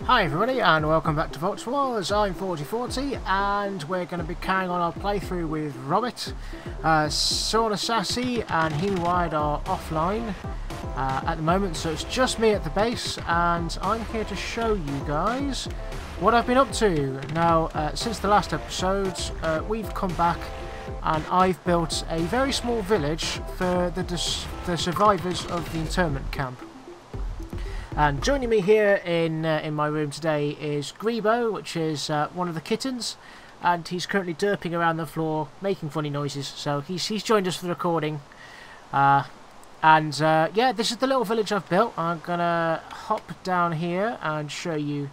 Hi everybody and welcome back to Voltz Wars. I'm 4040 and we're going to be carrying on our playthrough with Robert. Shunasassie and Heeimweired are offline at the moment, so it's just me at the base and I'm here to show you guys what I've been up to. Now, since the last episode, we've come back and I've built a very small village for the survivors of the internment camp. And joining me here in my room today is Grebo, which is one of the kittens, and he's currently derping around the floor, making funny noises. So he's joined us for the recording. Yeah, this is the little village I've built. I'm gonna hop down here and show you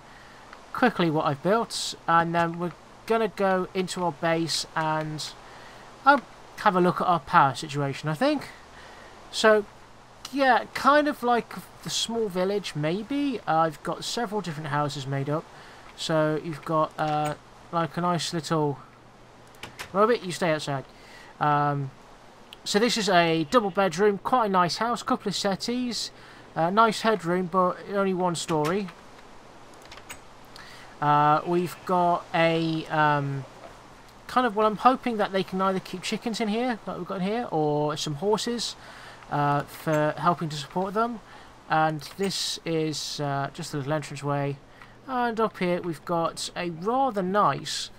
quickly what I've built, and then we're gonna go into our base and have a look at our power situation, I think. So yeah, kind of like the small village, maybe. I've got several different houses made up. So you've got like a nice little... Robert, you stay outside. So this is a double bedroom, quite a nice house, couple of settees, nice headroom, but only one story. We've got a kind of, well, I'm hoping that they can either keep chickens in here, like we've got in here, or some horses. For helping to support them. And this is just a little entranceway, and up here we've got a rather nice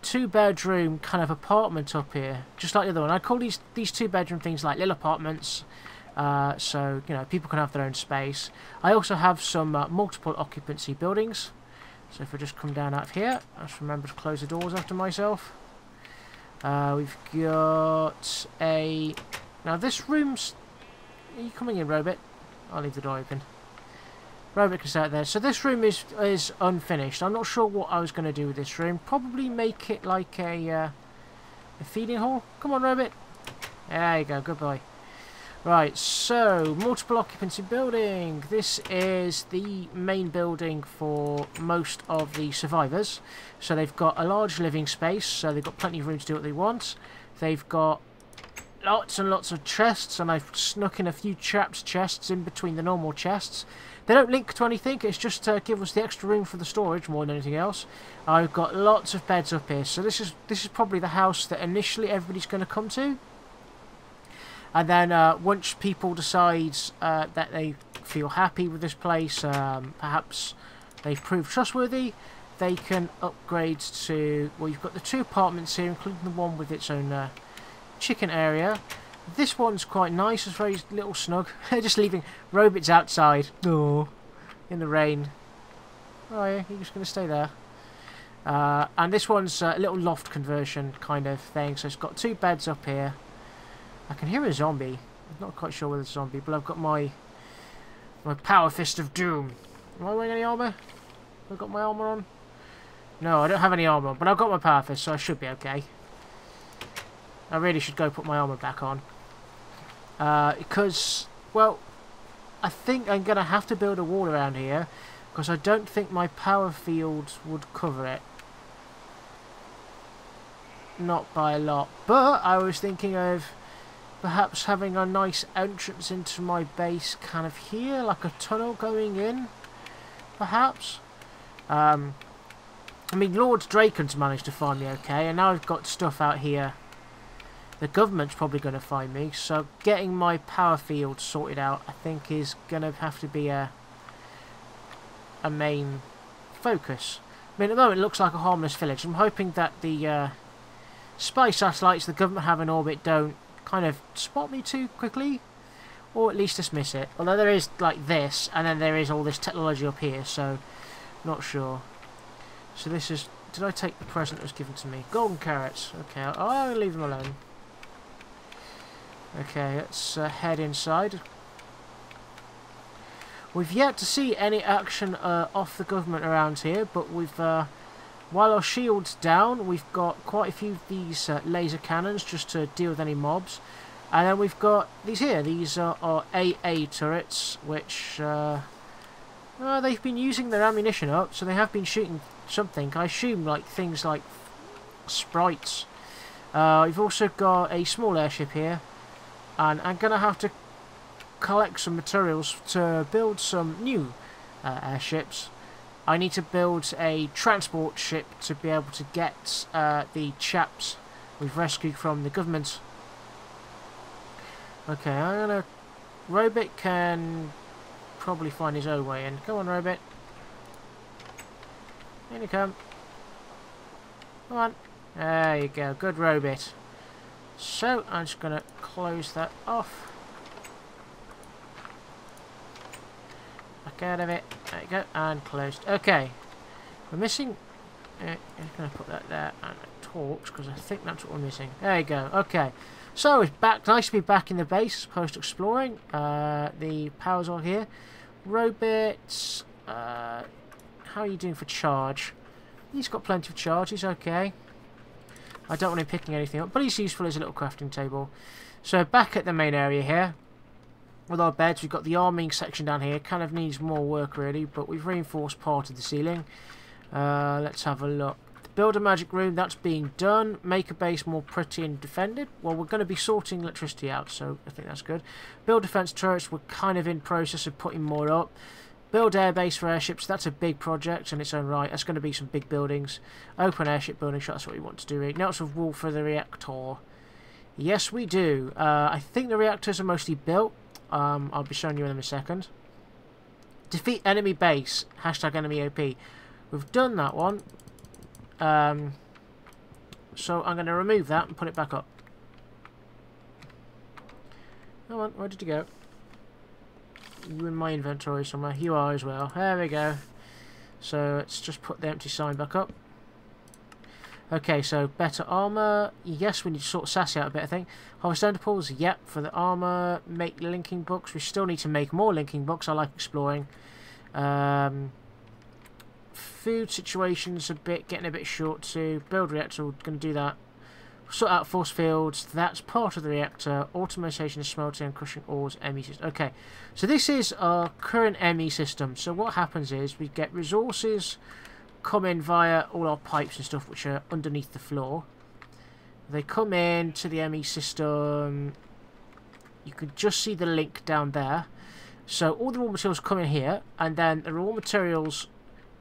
two-bedroom kind of apartment up here, just like the other one. I call these two-bedroom things like little apartments, so you know, people can have their own space. I also have some multiple occupancy buildings, so if I just come down out of here, I just remember to close the doors after myself. We've got a... Now this room's... Are you coming in, Robert? I'll leave the door open. Robert can stay out there. So this room is unfinished. I'm not sure what I was going to do with this room. Probably make it like a feeding hall. Come on, Robert. There you go. Good boy. Right, so multiple occupancy building. This is the main building for most of the survivors. So they've got a large living space, so they've got plenty of room to do what they want. They've got lots and lots of chests, and I've snuck in a few trapped chests in between the normal chests. They don't link to anything, it's just to give us the extra room for the storage more than anything else. I've got lots of beds up here, so this is probably the house that initially everybody's going to come to. And then once people decide that they feel happy with this place, perhaps they've proved trustworthy, they can upgrade to, well, you've got the two apartments here, including the one with its own chicken area. This one's quite nice, it's very little snug. Just leaving Robots outside. Oh, in the rain. Oh yeah, you're just going to stay there. And this one's a little loft conversion kind of thing, so it's got two beds up here. I can hear a zombie. I'm not quite sure whether it's a zombie, but I've got my power fist of doom. Am I wearing any armour? Have I got my armour on? No, I don't have any armour on, but I've got my power fist, so I should be okay. I really should go put my armour back on. Because, well, I think I'm going to have to build a wall around here, because I don't think my power field would cover it. Not by a lot. But I was thinking of perhaps having a nice entrance into my base kind of here, like a tunnel going in, perhaps. I mean, Lord Draken's managed to find me okay, and now I've got stuff out here. The government's probably going to find me, so getting my power field sorted out, I think, is going to have to be a main focus. I mean, at the moment, it looks like a harmless village. I'm hoping that the spy satellites the government have in orbit don't kind of spot me too quickly, or at least dismiss it. Although there is, like, this, and then there is all this technology up here, so not sure. So this is... Did I take the present that was given to me? Golden carrots. Okay, I'll leave them alone. Okay, let's head inside. We've yet to see any action off the government around here, but we've, while our shield's down, we've got quite a few of these laser cannons just to deal with any mobs. And then we've got these here. These are our AA turrets, which they've been using their ammunition up, so they have been shooting something. I assume like things like sprites. We've also got a small airship here. And I'm going to have to collect some materials to build some new airships. I need to build a transport ship to be able to get the chaps we've rescued from the government. Okay, I'm gonna... Robot can probably find his own way in. Come on, Robot. In you come. Come on. There you go. Good Robot. So, I'm just gonna close that off. Back out of it. There you go. And closed. Okay. We're missing... I'm going to put that there and a torch, because I think that's what we're missing. There you go. Okay. So, it's back. Nice to be back in the base, post-exploring. The power's all here. Robots. How are you doing for charge? He's got plenty of charge. He's okay. I don't want him picking anything up, but he's useful as a little crafting table. So, back at the main area here. With our beds, we've got the arming section down here. Kind of needs more work, really, but we've reinforced part of the ceiling. Let's have a look. Build a magic room, that's being done. Make a base more pretty and defended. Well, we're going to be sorting electricity out, so I think that's good. Build defense turrets, we're kind of in process of putting more up. Build airbase for airships, that's a big project in its own right. That's going to be some big buildings. Open airship building, that's what we want to do. Ignite of wall for the reactor. Yes, we do. I think the reactors are mostly built. I'll be showing you in a second. Defeat enemy base. Hashtag enemy OP. We've done that one. So I'm going to remove that and put it back up. Come on, where did you go? You in my inventory somewhere. You are as well. There we go. So let's just put the empty sign back up. Okay, so better armor. Yes, we need to sort Sassy out a bit, I think. Harvest Enderpools, yep, for the armor. Make linking books. We still need to make more linking books. I like exploring. Food situation's getting a bit short too. Build reactor, we're going to do that. Sort out force fields. That's part of the reactor. Automation of smelting and crushing ores. ME system. Okay, so this is our current ME system. So what happens is we get resources come in via all our pipes and stuff which are underneath the floor. They come in to the ME system. You can just see the link down there. So all the raw materials come in here, and then the raw materials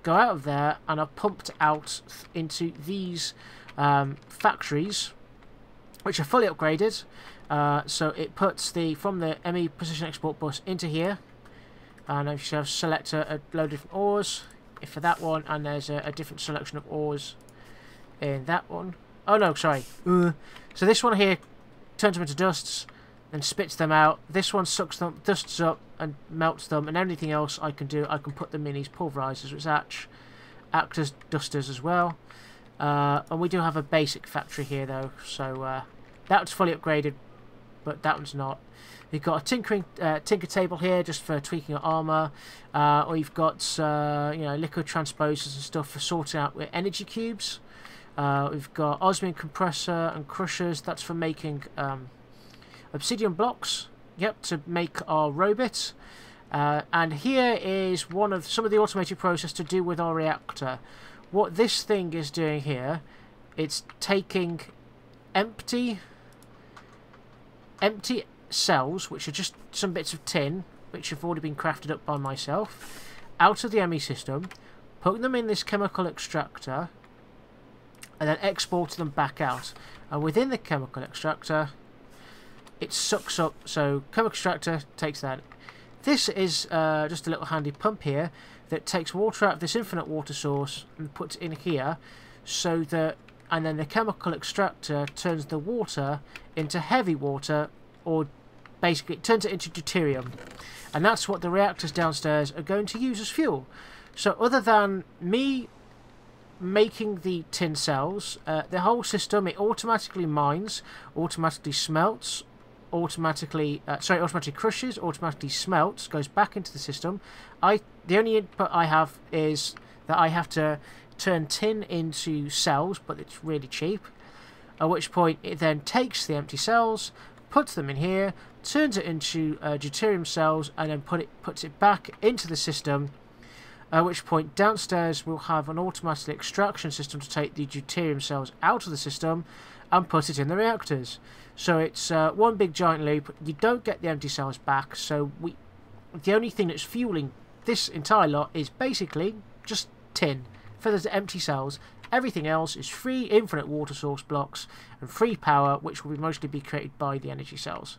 go out of there and are pumped out into these factories, which are fully upgraded. So it puts from the ME precision export bus into here, and if you have select a load of different ores. For that one, and there's a different selection of ores in that one. Oh no, sorry. So this one here turns them into dusts and spits them out. This one sucks them, dusts up and melts them, and anything else I can do, I can put them in these pulverizers, which act as dusters as well. And we do have a basic factory here though, so that one's fully upgraded, but that one's not. You've got a tinker table here just for tweaking your armor, or you've got liquid transposers and stuff for sorting out with energy cubes. We've got osmium compressor and crushers. That's for making obsidian blocks. Yep, to make our robot. And here is some of the automated process to do with our reactor. What this thing is doing here, it's taking empty cells, which are just some bits of tin which have already been crafted up by myself, out of the ME system, putting them in this chemical extractor, and then exporting them back out. And within the chemical extractor, it sucks up. So chemical extractor takes that. This is just a little handy pump here that takes water out of this infinite water source and puts it in here, so that, and then the chemical extractor turns the water into heavy water, or basically it turns it into deuterium, and that's what the reactors downstairs are going to use as fuel. So other than me making the tin cells, the whole system, it automatically mines, automatically smelts, automatically crushes, automatically smelts, goes back into the system. The only input I have is that I have to turn tin into cells, but it's really cheap, at which point it then takes the empty cells, puts them in here, turns it into deuterium cells, and then puts it back into the system, at which point downstairs we'll have an automatic extraction system to take the deuterium cells out of the system and put it in the reactors. So it's one big giant loop. You don't get the empty cells back, so the only thing that's fueling this entire lot is basically just tin. Feathers are empty cells. Everything else is free infinite water source blocks and free power, which will mostly be created by the energy cells.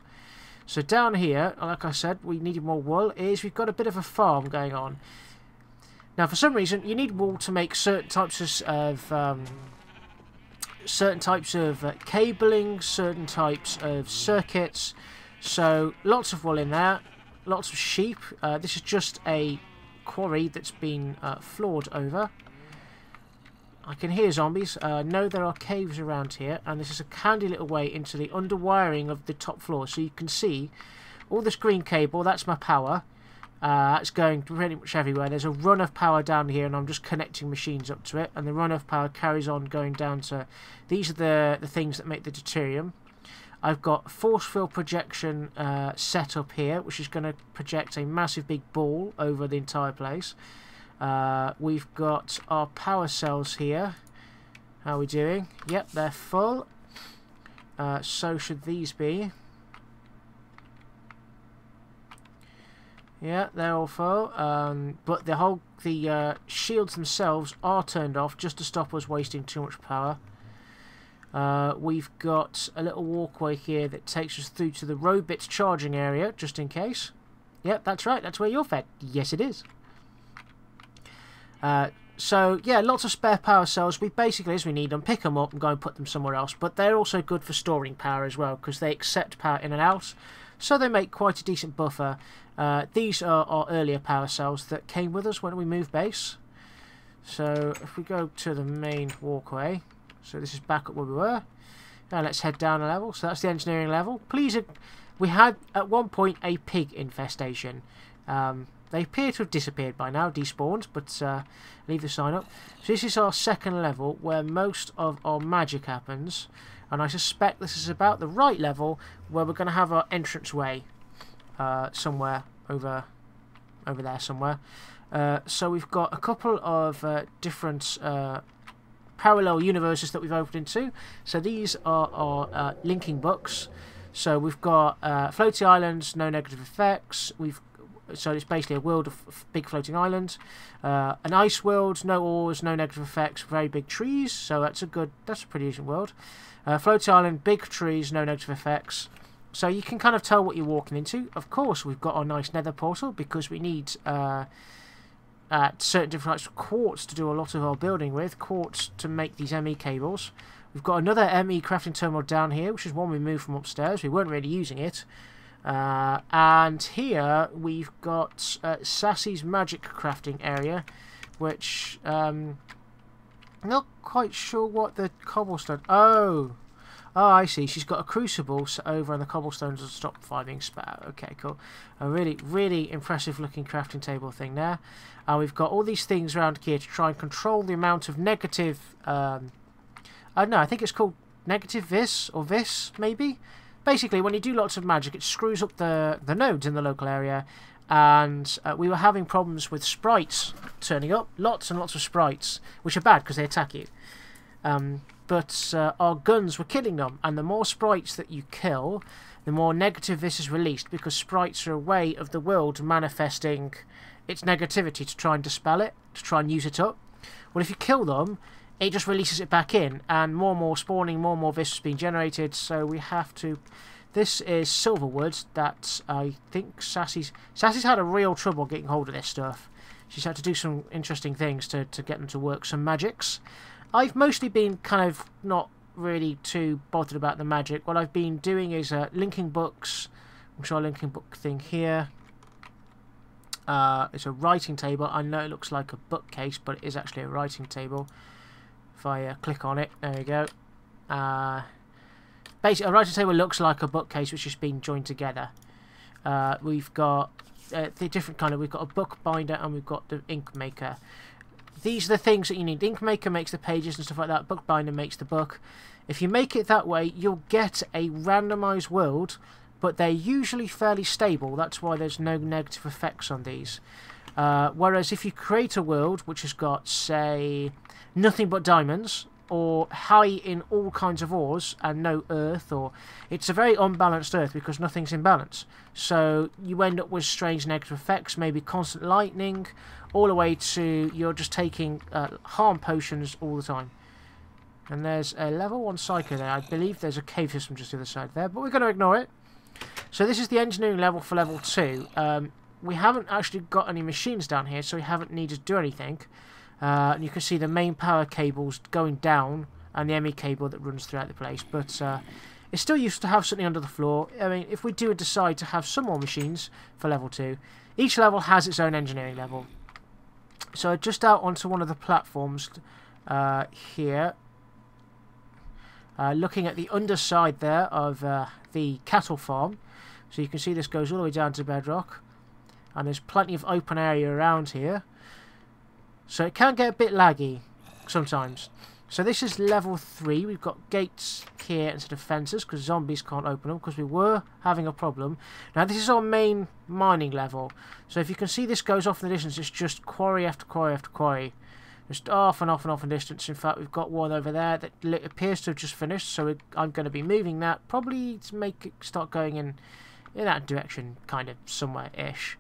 So down here, like I said, we needed more wool. We've got a bit of a farm going on. Now, for some reason, you need wool to make certain types of cabling, certain types of circuits. So lots of wool in there, lots of sheep. This is just a quarry that's been floored over. I can hear zombies. Know there are caves around here, and this is a handy little way into the underwiring of the top floor. So you can see all this green cable. That's my power. It's going pretty much everywhere. There's a run of power down here, and I'm just connecting machines up to it. And the run of power carries on going down to... These are the things that make the deuterium. I've got force field projection set up here, which is going to project a massive big ball over the entire place. We've got our power cells here. How are we doing? Yep, they're full. So should these be. Yeah, they're all full. But the shields themselves are turned off just to stop us wasting too much power. We've got a little walkway here that takes us through to the Robits charging area, just in case. Yep, that's right. That's where you're fed. Yes, it is. So, yeah, lots of spare power cells. We basically, as we need them, pick them up and go and put them somewhere else. But they're also good for storing power as well, because they accept power in and out. So they make quite a decent buffer. These are our earlier power cells that came with us when we moved base. So, if we go to the main walkway... So this is back up where we were. Now let's head down a level. So that's the engineering level. Please, we had at one point a pig infestation. They appear to have disappeared by now, despawned, but leave the sign up. So this is our second level where most of our magic happens. And I suspect this is about the right level where we're going to have our entranceway somewhere over there somewhere. So we've got a couple of different... parallel universes that we've opened into. So these are our linking books. So we've got floating islands, no negative effects. So it's basically a world of big floating islands. An ice world, no ores, no negative effects, very big trees. So that's a pretty decent world. Floating island, big trees, no negative effects. So you can kind of tell what you're walking into. Of course, we've got our nice nether portal because we need certain different types of quartz to do a lot of our building with. Quartz to make these ME cables. We've got another ME crafting terminal down here, which is one we moved from upstairs. We weren't really using it. And here we've got Sassie's magic crafting area, which I'm not quite sure what the cobblestone... Oh, I see. She's got a crucible over and the cobblestones will stop finding spat. Okay, cool. A really, really impressive looking crafting table thing there. And we've got all these things around here to try and control the amount of negative... I don't know, I think it's called negative vis, or vis, maybe? Basically, when you do lots of magic, it screws up the nodes in the local area. And we were having problems with sprites turning up. Lots and lots of sprites, which are bad because they attack you. But our guns were killing them, and the more sprites that you kill, the more negative this is released, because sprites are a way of the world manifesting its negativity to try and dispel it, to try and use it up. Well, if you kill them, it just releases it back in, and more spawning, more vis is being generated, so we have to... This is silverwood that I think Sassie's had a real trouble getting hold of this stuff. She's had to do some interesting things to get them to work some magics. I've mostly been kind of not really too bothered about the magic. What I've been doing is linking books. I'm sure a linking book thing here. It's a writing table. I know it looks like a bookcase, but it is actually a writing table. If I click on it, there you go. Basically, a writing table looks like a bookcase which has been joined together. We've got the different kind of... We've got a book binder and we've got the ink maker. These are the things that you need. Ink maker makes the pages and stuff like that. Book binder makes the book. If you make it that way, you'll get a randomized world, but they're usually fairly stable. That's why there's no negative effects on these. Whereas if you create a world which has got, say, nothing but diamonds, or high in all kinds of ores and no earth, or it's a very unbalanced earth because nothing's in balance. So you end up with strange negative effects, maybe constant lightning, all the way to you're just taking harm potions all the time. And there's a level 1 psycho there. I believe there's a cave system just to the other side there, but we're going to ignore it. So this is the engineering level for level 2. We haven't actually got any machines down here, so we haven't needed to do anything. And you can see the main power cables going down and the ME cable that runs throughout the place. But it's still useful to have something under the floor. I mean, if we do decide to have some more machines for level 2, each level has its own engineering level. So just out onto one of the platforms here, looking at the underside there of the cattle farm. So you can see this goes all the way down to bedrock. And there's plenty of open area around here. So it can get a bit laggy sometimes. So this is level 3. We've got gates here instead of fences because zombies can't open them because we were having a problem. Now this is our main mining level. So if you can see, this goes off in the distance. It's just quarry after quarry after quarry. Just off and off and off in distance. In fact, we've got one over there that appears to have just finished. So I'm going to be moving that probably to make it start going in that direction, kind of somewhere-ish.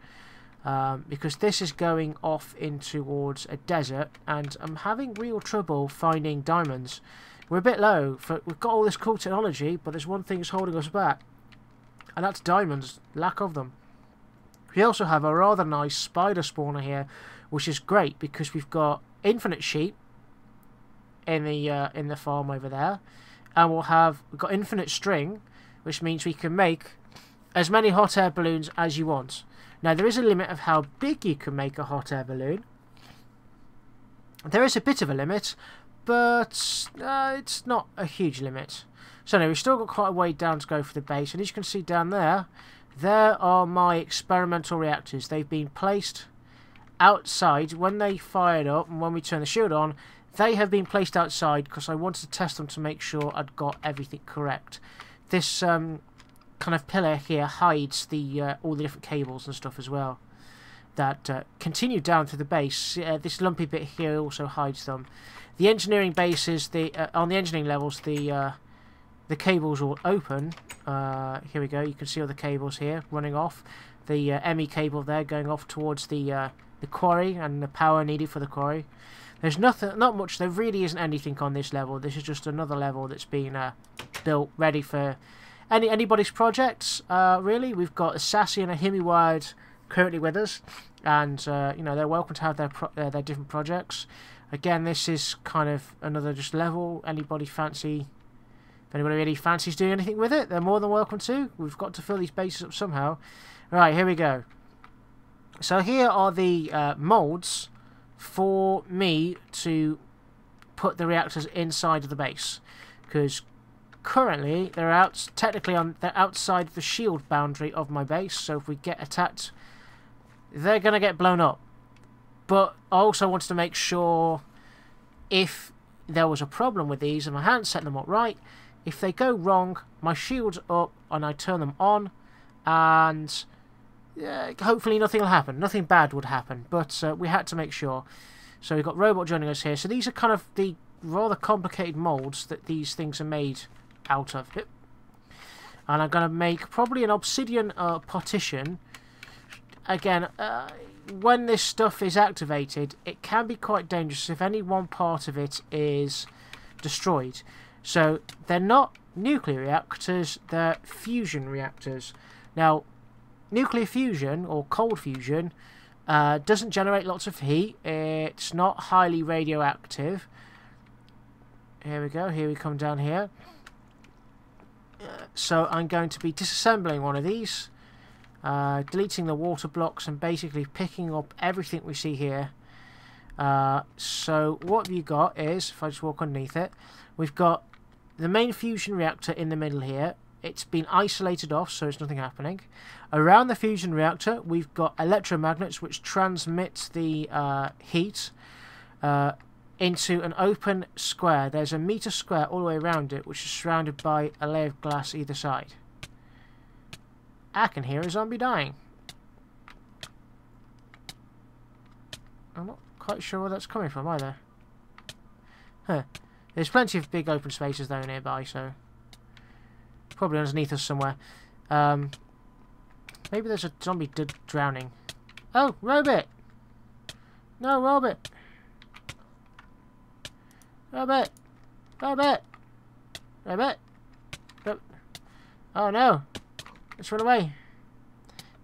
Because this is going off in towards a desert, and I'm having real trouble finding diamonds. We're a bit low. We've got all this cool technology, but there's one thing that's holding us back, and that's diamonds. Lack of them. We also have a rather nice spider spawner here, which is great because we've got infinite sheep in the farm over there, and we've got infinite string, which means we can make as many hot air balloons as you want. Now, there is a limit of how big you can make a hot air balloon. There is a bit of a limit, but it's not a huge limit. So anyway, we've still got quite a way down to go for the base. And as you can see down there, there are my experimental reactors. They've been placed outside. When they fired up and when we turn the shield on, they have been placed outside because I wanted to test them to make sure I'd got everything correct. This kind of pillar here hides all the different cables and stuff as well that continue down through the base. This lumpy bit here also hides them. The engineering bases, on the engineering levels, the cables all open. Here we go. You can see all the cables here running off. The ME cable there going off towards the quarry and the power needed for the quarry. There's not much. There really isn't anything on this level. This is just another level that's been built ready for anybody's projects, really. We've got Shunasassie and Heeimweired currently with us, and you know, they're welcome to have their different projects. Again, this is kind of another just level. If anybody really fancies doing anything with it, they're more than welcome to. We've got to fill these bases up somehow. Right, here we go. So here are the molds for me to put the reactors inside of the base, because currently they're outside the shield boundary of my base, so if we get attacked, they're going to get blown up. But I also wanted to make sure if there was a problem with these and I hadn't set them up right, if they go wrong, my shield's up and I turn them on, and hopefully nothing will happen. Nothing bad would happen, but we had to make sure. So we've got Robot joining us here. So these are kind of the rather complicated molds that these things are made out of. And I'm going to make probably an obsidian partition. Again, when this stuff is activated, it can be quite dangerous if any one part of it is destroyed. So they're not nuclear reactors, they're fusion reactors. Now, nuclear fusion or cold fusion doesn't generate lots of heat. It's not highly radioactive. Here we go. Here we come down here. So I'm going to be disassembling one of these, deleting the water blocks, and basically picking up everything we see here. So what we've got is, if I just walk underneath it, we've got the main fusion reactor in the middle here. It's been isolated off, so there's nothing happening. Around the fusion reactor, we've got electromagnets which transmit the heat into an open square. There's a meter square all the way around it, which is surrounded by a layer of glass either side. I can hear a zombie dying. I'm not quite sure where that's coming from either. Huh. There's plenty of big open spaces though nearby, so probably underneath us somewhere. Maybe there's a zombie drowning. Oh, Robot! No, Robot! Robot! Robot! Robot! Oh no! Let's run away!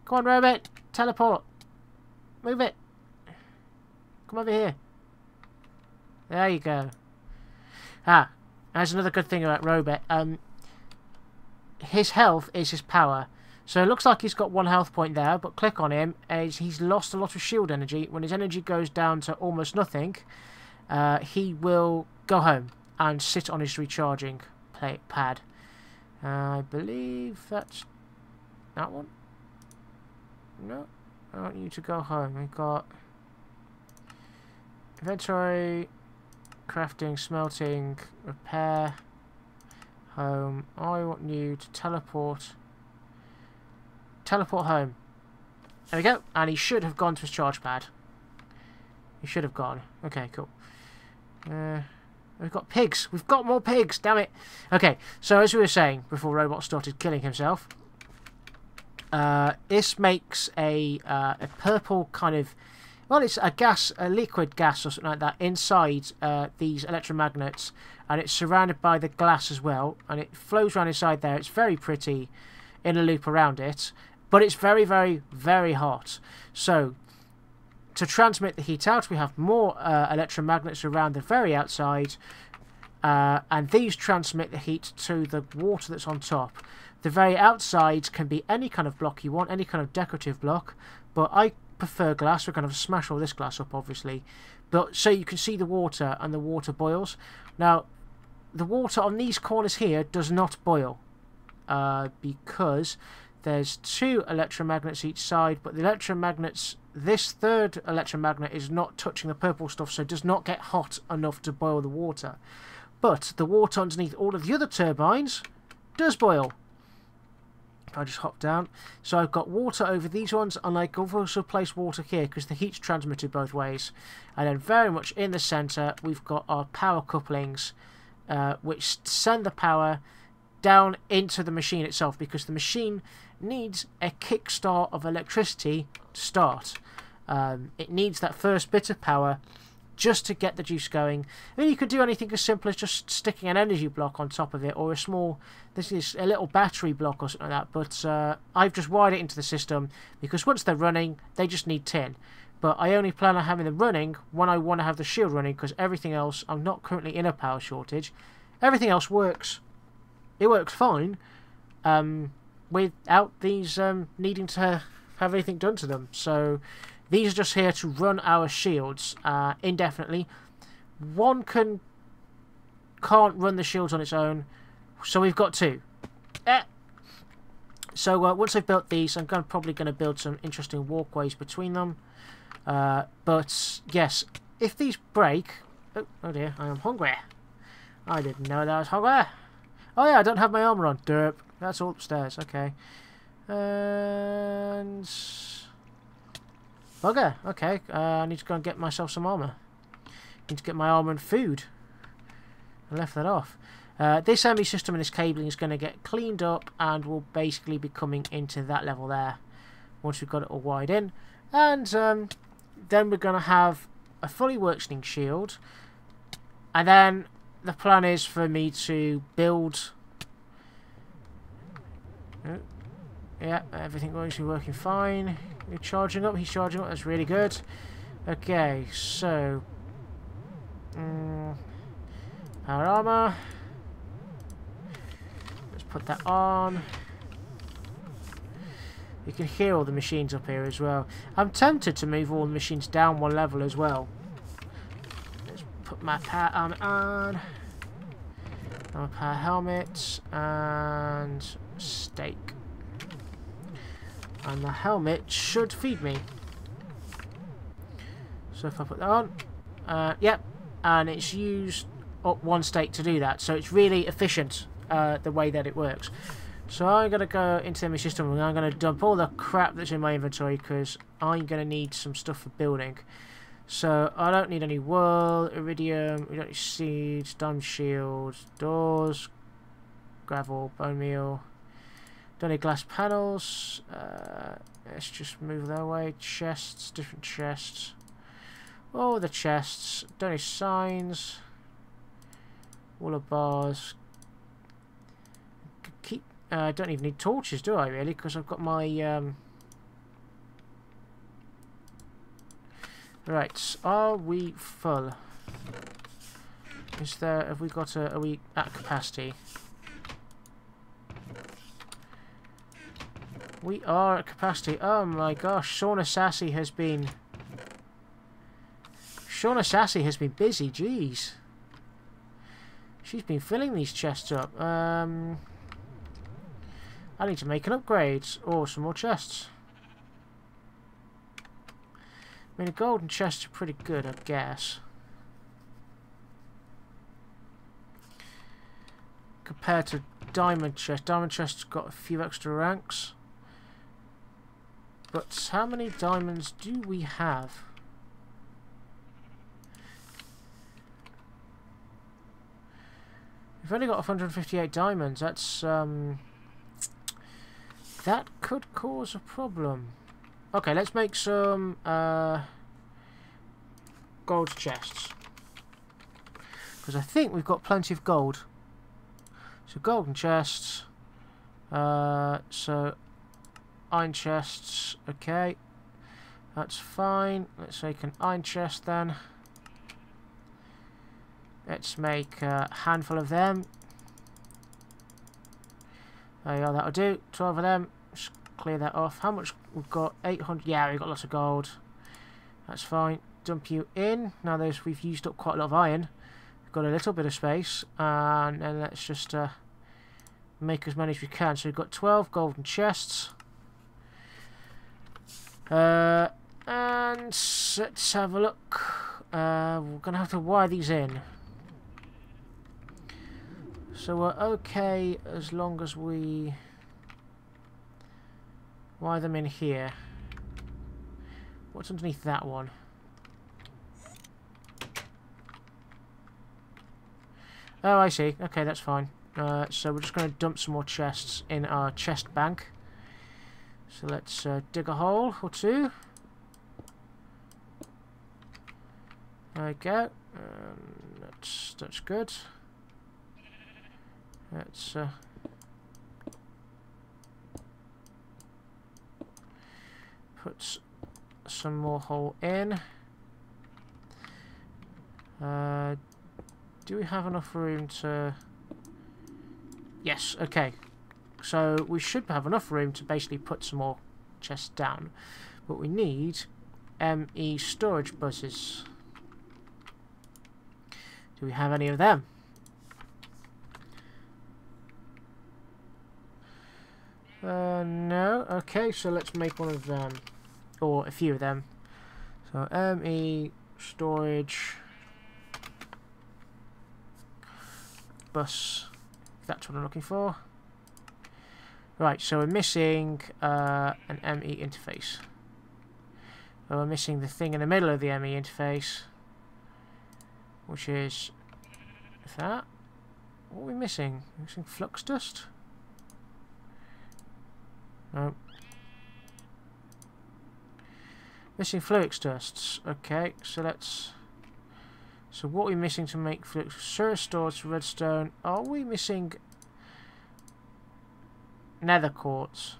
Come on, Robot! Teleport! Move it! Come over here! There you go. Ah, that's another good thing about Robot. His health is his power. So it looks like he's got 1 health point there, but click on him, and he's lost a lot of shield energy. When his energy goes down to almost nothing, he will go home and sit on his recharging pad. I believe that's that one. No, I want you to go home. We've got inventory, crafting, smelting, repair, home. I want you to teleport home. There we go. And he should have gone to his charge pad. He should have gone. Okay, cool. We've got pigs. We've got more pigs. Damn it. Okay, so as we were saying before Robot started killing himself, this makes a purple kind of, well, it's a liquid gas or something like that inside these electromagnets, and it's surrounded by the glass as well, and it flows around inside there. It's very pretty in a loop around it, but it's very, very, very hot. So to transmit the heat out, we have more electromagnets around the very outside, and these transmit the heat to the water that's on top. The very outside can be any kind of block you want, any kind of decorative block, but I prefer glass. We're going to smash all this glass up, obviously, but so you can see the water, and the water boils. Now, the water on these corners here does not boil, because there's 2 electromagnets each side, but the electromagnets, this third electromagnet is not touching the purple stuff, so it does not get hot enough to boil the water. But the water underneath all of the other turbines does boil. If I just hop down. So I've got water over these ones, and I can also place water here because the heat's transmitted both ways. And then very much in the centre, we've got our power couplings, which send the power down into the machine itself, because the machine needs a kickstart of electricity to start. It needs that first bit of power just to get the juice going. I mean, you could do anything as simple as just sticking an energy block on top of it, or a small, this is a little battery block or something like that, but I've just wired it into the system, because once they're running, they just need tin. But I only plan on having them running when I want to have the shield running, because everything else, I'm not currently in a power shortage. Everything else works. It works fine, without these needing to have anything done to them. So these are just here to run our shields indefinitely. One can't run the shields on its own, so we've got 2. So once I've built these, I'm probably going to build some interesting walkways between them. But yes, if these break... Oh dear, I am hungry. I didn't know that I was hungry. Oh yeah, I don't have my armour on. Derp. That's all upstairs. Okay. And... bugger. Okay. I need to go and get myself some armour. Need to get my armour and food. I left that off. This ME system and this cabling is going to get cleaned up, and will basically be coming into that level there once we've got it all wired in. And then we're going to have a fully working shield, and then the plan is for me to build... yeah, everything seems to be working fine. You're charging up, he's charging up, that's really good. Okay, so... power armor. Let's put that on. You can hear all the machines up here as well. I'm tempted to move all the machines down 1 level as well. Let's put my power armor on. My power helmet and steak. And the helmet should feed me. So if I put that on, yep, and it's used up 1 steak to do that. So it's really efficient the way that it works. So I'm going to go into my system, and I'm going to dump all the crap that's in my inventory, because I'm going to need some stuff for building. So I don't need any wool, iridium, we don't need seeds, diamond shield, doors, gravel, bone meal. Don't need glass panels. Let's just move that away. Chests, different chests. Oh, the chests. Don't need signs. Wall of bars. Keep. I don't even need torches, do I? Really? Because I've got my. Right. Are we full? Is there? Have we got a? Are we at capacity? We are at capacity. Oh my gosh, Shunasassie has been busy, jeez. She's been filling these chests up. I need to make an upgrade or some more chests. I mean, the golden chests are pretty good, I guess. Compared to diamond chest. Diamond chest's got a few extra ranks. But how many diamonds do we have? We've only got 158 diamonds. That's that could cause a problem. Okay, let's make some gold chests, because I think we've got plenty of gold. So golden chests. So iron chests, okay, that's fine. Let's make an iron chest then. Let's make a handful of them. There you go, that'll do. 12 of them. Just clear that off. How much we've got? 800. Yeah, we've got lots of gold. That's fine. Dump you in. Now we've used up quite a lot of iron. We've got a little bit of space, and then let's just make as many as we can. So we've got 12 golden chests. And let's have a look. We're going to have to wire these in. So we're okay as long as we wire them in here. What's underneath that one? Oh, I see. Okay, that's fine. So we're just going to dump some more chests in our chest bank. So let's dig a hole or two. There we go. That's good. Let's put some more hole in. Do we have enough room to... Yes, okay. So we should have enough room to basically put some more chests down. But we need ME storage buses. Do we have any of them? No. Okay, so let's make one of them. Or a few of them. So ME storage bus. That's what I'm looking for. Right, so we're missing an ME interface. So we're missing the thing in the middle of the ME interface, which is that. What are we missing? We're missing flux dust? No. Missing flux dusts. Okay, so let's... So what are we missing to make flux? Surface storage, redstone. Are we missing nether quartz?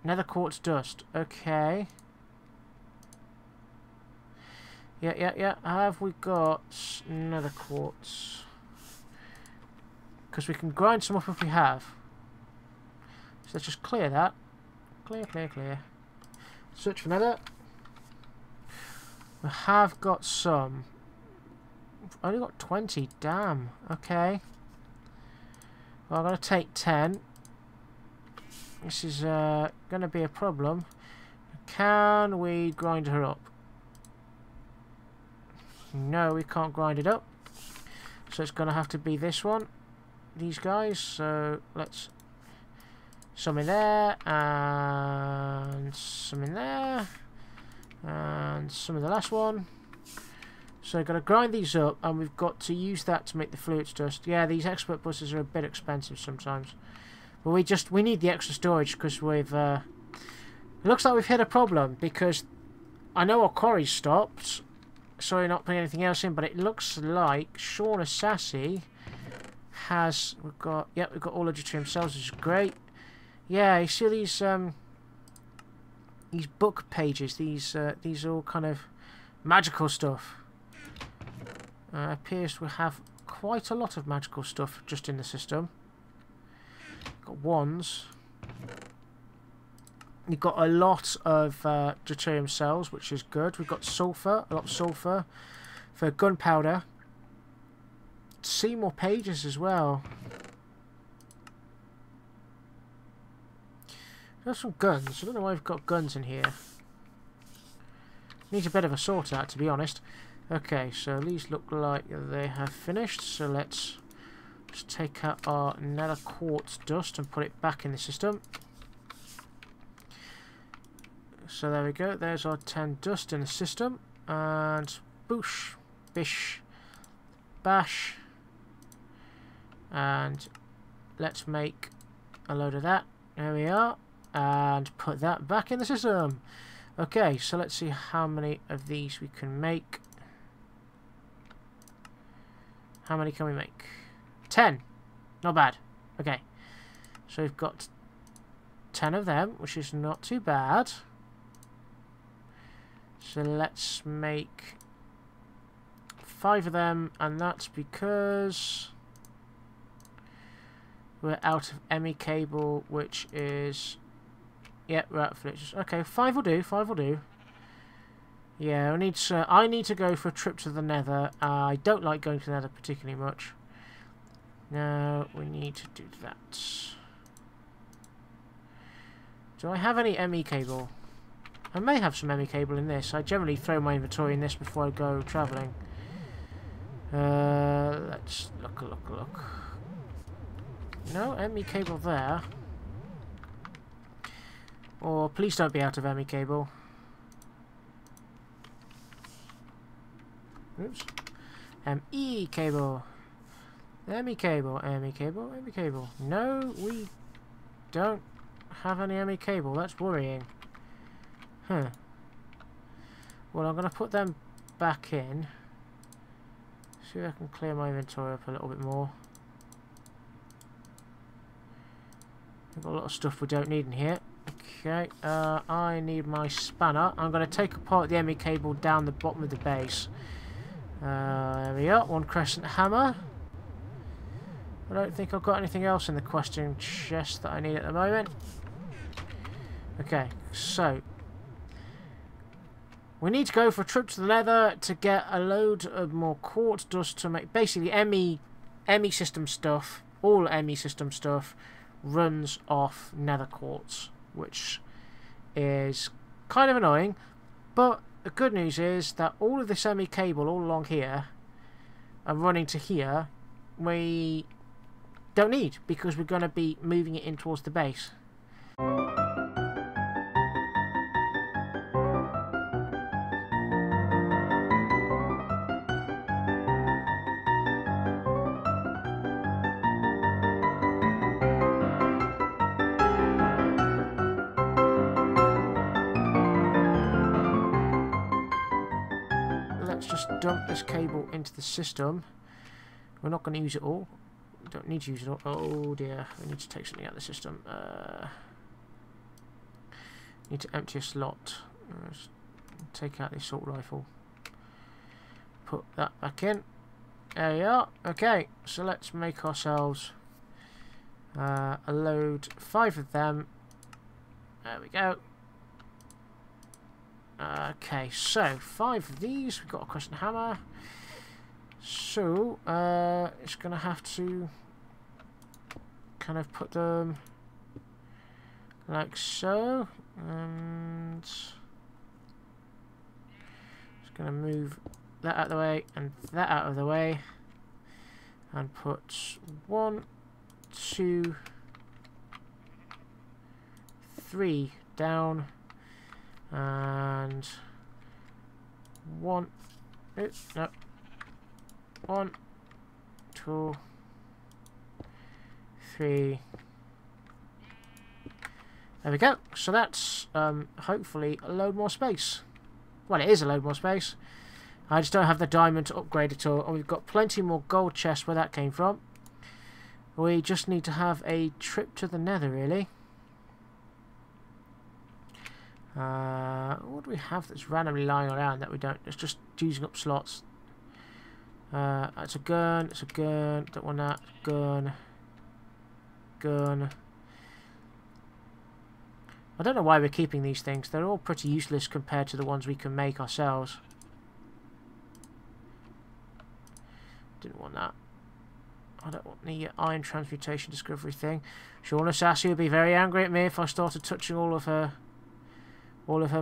Nether quartz dust. Okay. Yeah. Have we got nether quartz? Because we can grind some up if we have. So let's just clear that. Clear. Search for nether. We have got some. We've only got 20. Damn. Okay. Well, I'm going to take 10. This is going to be a problem. Can we grind her up? No, we can't grind it up. So it's going to have to be this one. These guys. So let's... Some in there. And some in there. And some of the last one. So I've got to grind these up, and we've got to use that to make the fluids dust. Yeah, these expert buses are a bit expensive sometimes. But we need the extra storage because we've... it looks like we've hit a problem because I know our quarry's stopped. Sorry, not putting anything else in, but it looks like Shunasassie has... We've got all the deuterium cells, which is great. Yeah, you see these book pages, these are all kind of magical stuff. Appears we have quite a lot of magical stuff just in the system. Got wands. You've got a lot of deuterium cells, which is good. We've got sulfur, a lot of sulfur for gunpowder. See more pages as well. There's some guns. I don't know why we've got guns in here. Needs a bit of a sort out, to be honest. Okay, so these look like they have finished. So let's just take out our nether quartz dust and put it back in the system. So there we go. There's our 10 dust in the system. And boosh, bish, bash. And let's make a load of that. There we are. And put that back in the system. Okay, so let's see how many of these we can make. How many can we make? 10. Not bad. Okay. So we've got 10 of them, which is not too bad. So let's make 5 of them, and that's because we're out of ME cable, which is... Yep, we're out of flitches. Okay, 5 will do, 5 will do. Yeah, I need to go for a trip to the nether. I don't like going to the nether particularly much. No, we need to do that. Do I have any ME cable? I may have some ME cable in this. I generally throw my inventory in this before I go travelling. Let's look. No, ME cable there. Or please don't be out of ME cable. Oops. ME cable. ME cable. ME cable. ME cable. No, we don't have any ME cable. That's worrying. Huh. Well, I'm going to put them back in. See if I can clear my inventory up a little bit more. We've got a lot of stuff we don't need in here. Okay, I need my spanner. I'm going to take apart the ME cable down the bottom of the base. There we are, 1 crescent hammer. I don't think I've got anything else in the question chest that I need at the moment. Okay, so we need to go for a trip to the nether to get a load of more quartz dust to make basically ME system stuff. All ME system stuff runs off nether quartz, which is kind of annoying, but the good news is that all of this ME cable all along here and running to here we don't need, because we're going to be moving it in towards the base. Let's just dump this cable into the system. We're not going to use it all. We don't need to use it all. Oh dear, I need to take something out of the system. Need to empty a slot. Let's take out the assault rifle. Put that back in. There we are. Okay, so let's make ourselves a load. 5 of them. There we go. Okay, so 5 of these. We've got a crescent hammer. So, it's going to have to kind of put them like so. And it's going to move that out of the way and that out of the way. And put 1, 2, 3 down. And 1, no, 1, 2, 3. There we go. So that's hopefully a load more space. Well, it is a load more space. I just don't have the diamond to upgrade it all. And we've got plenty more gold chests where that came from. We just need to have a trip to the nether, really. What do we have that's randomly lying around that we don't? It's just using up slots. It's a gun. It's a gun. Don't want that. Gun. Gun. I don't know why we're keeping these things. They're all pretty useless compared to the ones we can make ourselves. Didn't want that. I don't want the iron transmutation discovery thing. Shunasassie would be very angry at me if I started touching all of her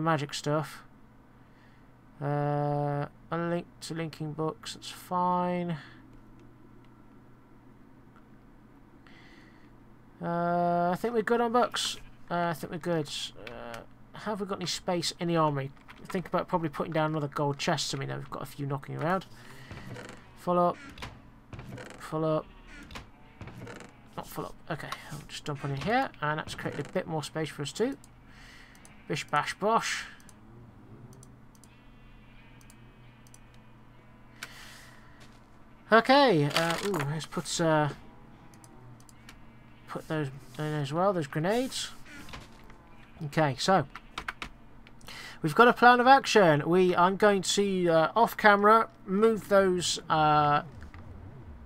magic stuff. Unlinked to linking books. That's fine. I think we're good on books. I think we're good. Have we got any space in the armory? Think about probably putting down another gold chest so we know we've got a few knocking around. Full up. Full up. Not full up. Okay, I'll just dump on in here. And that's created a bit more space for us too. Bish bash bosh. Okay, ooh, let's put those in as well, those grenades. Okay, so we've got a plan of action. I'm going to off camera move those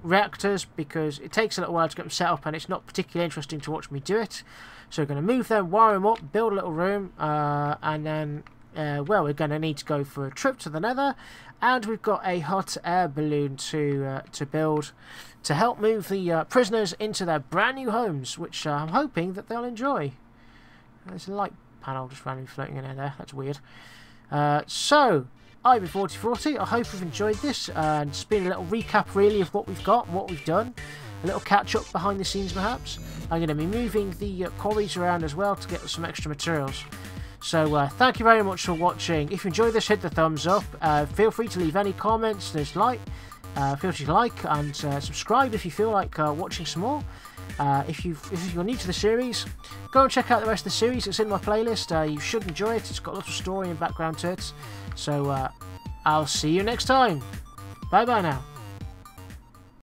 reactors because it takes a little while to get them set up and it's not particularly interesting to watch me do it. So we're going to move them, wire them up, build a little room, and then well, we're going to need to go for a trip to the nether, and we've got a hot air balloon to build to help move the prisoners into their brand new homes, which I'm hoping that they'll enjoy. There's a light panel just randomly floating in there. That's weird. So, I've been 4040. I hope you've enjoyed this. And it's been a little recap, really, of what we've got and what we've done. A little catch-up behind the scenes, perhaps. I'm going to be moving the quarries around as well to get some extra materials. So, thank you very much for watching. If you enjoyed this, hit the thumbs up. Feel free to leave any comments. Feel free to like and subscribe if you feel like watching some more. If you're new to the series, go and check out the rest of the series. It's in my playlist. You should enjoy it. It's got lots of story and background to it. So I'll see you next time. Bye bye now.